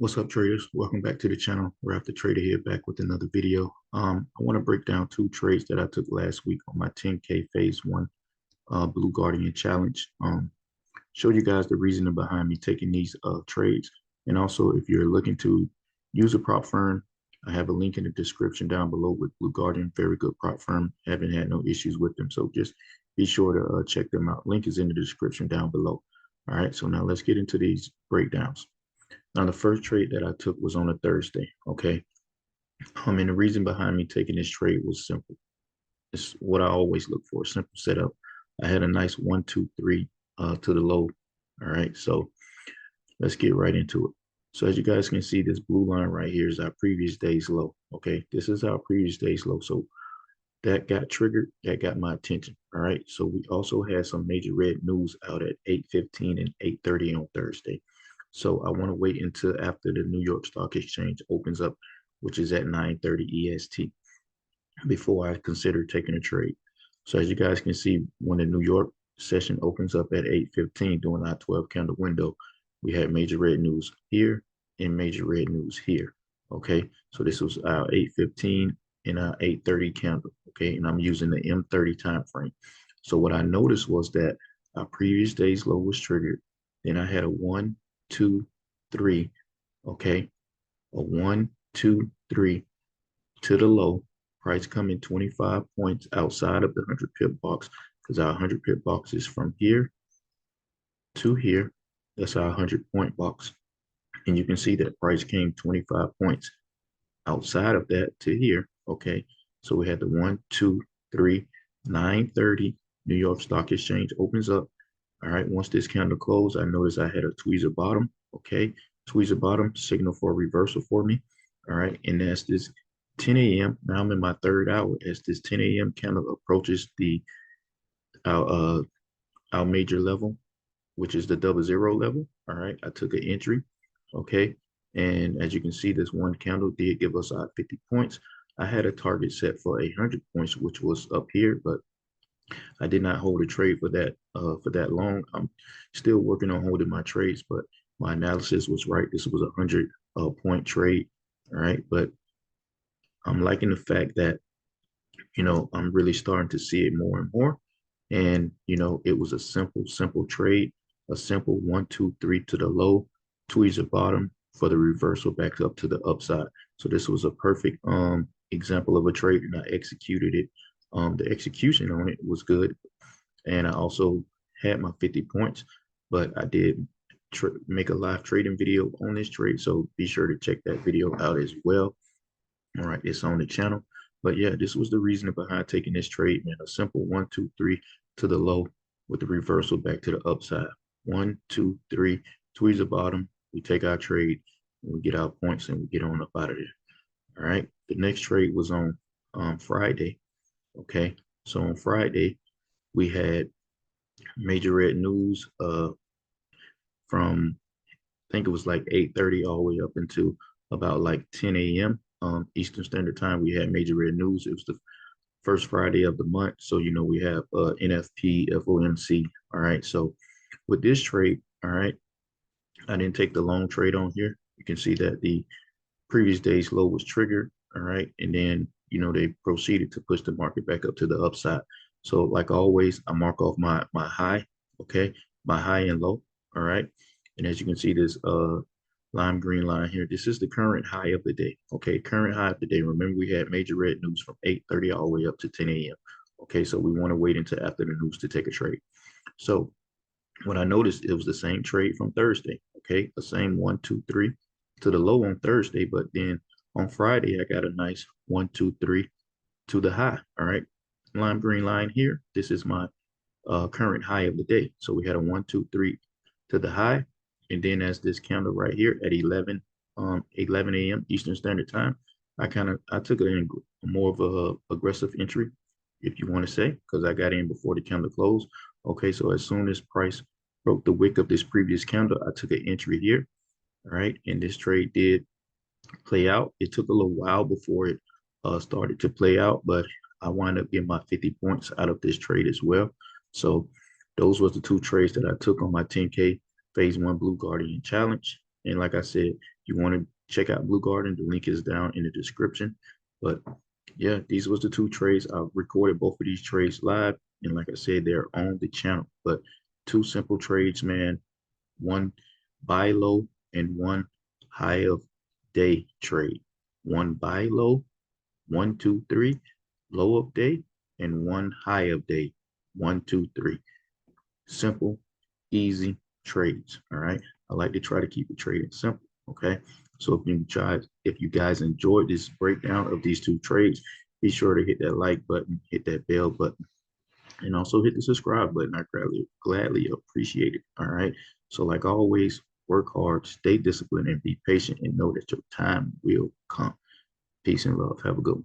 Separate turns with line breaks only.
What's up, traders? Welcome back to the channel. Ralphdatrader here, back with another video. I want to break down two trades that I took last week on my 10K Phase 1 Blue Guardian Challenge. Show you guys the reasoning behind me taking these trades. And also, if you're looking to use a prop firm, I have a link in the description down below with Blue Guardian. Very good prop firm. Haven't had no issues with them. So just be sure to check them out. Link is in the description down below. All right, so now let's get into these breakdowns. Now, the first trade that I took was on a Thursday, okay? And the reason behind me taking this trade was simple. It's what I always look for, simple setup. I had a nice 1, 2, 3 to the low, all right? So let's get right into it. So as you guys can see, this blue line right here is our previous day's low, okay? This is our previous day's low. So that got triggered, that got my attention, all right? So we also had some major red news out at 8:15 and 8:30 on Thursday. So I want to wait until after the New York Stock Exchange opens up, which is at 9:30 EST, before I consider taking a trade. So as you guys can see, when the New York session opens up at 8:15 during our 12 candle window, we had major red news here and major red news here. Okay, so this was our 8:15 and our 8:30 candle. Okay, and I'm using the M30 time frame. So what I noticed was that our previous day's low was triggered. Then I had a 1, 2, 3. Okay, a 1, 2, 3 to the low. Price coming 25 points outside of the 100 pip box, because our 100 pip box is from here to here. That's our 100-point box. And you can see that price came 25 points outside of that to here. Okay, so we had the 1, 2, 3, 9:30. New York Stock Exchange opens up. All right, once this candle closed, I noticed I had a tweezer bottom. Okay, tweezer bottom, signal for a reversal for me. All right, and as this 10 a.m., now I'm in my third hour. As this 10 a.m. candle approaches our, uh, our major level, which is the 00 level. All right, I took an entry. Okay, and as you can see, this one candle did give us our 50 points. I had a target set for 100 points, which was up here, but I did not hold a trade for that long. I'm still working on holding my trades, but my analysis was right. This was a 100 point trade. All right, but I'm liking the fact that I'm really starting to see it more and more. And it was a simple trade, a simple 1, 2, 3 to the low, tweezer bottom for the reversal back up to the upside. So this was a perfect example of a trade, and I executed it. The execution on it was good, and I also had my 50 points, but I did make a live trading video on this trade, so be sure to check that video out as well. All right, it's on the channel. But yeah, this was the reason behind taking this trade, man. A simple 1, 2, 3 to the low with the reversal back to the upside. 1, 2, 3, tweezer bottom. We take our trade and we get our points and we get on up out of there. All right. The next trade was on Friday. Okay. So on Friday, we had major red news from I think it was like 8:30 all the way up until about like 10 a.m. Eastern Standard Time. We had major red news. It was the first Friday of the month. So, we have NFP, FOMC. All right. So with this trade, all right, I didn't take the long trade on here. You can see that the previous day's low was triggered. All right. And then, they proceeded to push the market back up to the upside. So like always, I mark off my high. Okay. My high and low. All right. And as you can see, this lime green line here, this is the current high of the day. Okay, current high of the day. Remember, we had major red news from 8:30 all the way up to 10 a.m. Okay, so we want to wait until after the news to take a trade. So what I noticed, it was the same trade from Thursday. Okay, the same 1, 2, 3 to the low on Thursday, but then on Friday, I got a nice 1, 2, 3 to the high. All right, lime green line here. This is my current high of the day. So we had a 1, 2, 3 to the high. And then as this candle right here at 11 a.m. Eastern Standard Time, I took more of a aggressive entry, if you want to say, because I got in before the candle closed. Okay, so as soon as price broke the wick of this previous candle, I took an entry here. All right, and this trade did play out. It took a little while before it started to play out, but I wound up getting my 50 points out of this trade as well. So those were the two trades that I took on my 10K Phase 1 Blue Guardian Challenge. And like I said, you want to check out Blue Garden, the link is down in the description. But yeah, these was the two trades. I recorded both of these trades live, and like I said, they're on the channel. But two simple trades, man. One buy low and one high of day trade. One buy low, 1, 2, 3, low of day, and one high of day, 1, 2, 3. Simple, easy trades. All right. I like to try to keep it trading simple. Okay. So if you guys enjoyed this breakdown of these two trades, be sure to hit that like button, hit that bell button, and also hit the subscribe button. I gladly appreciate it. All right. So like always, work hard, stay disciplined, and be patient, and know that your time will come. Peace and love. Have a good one.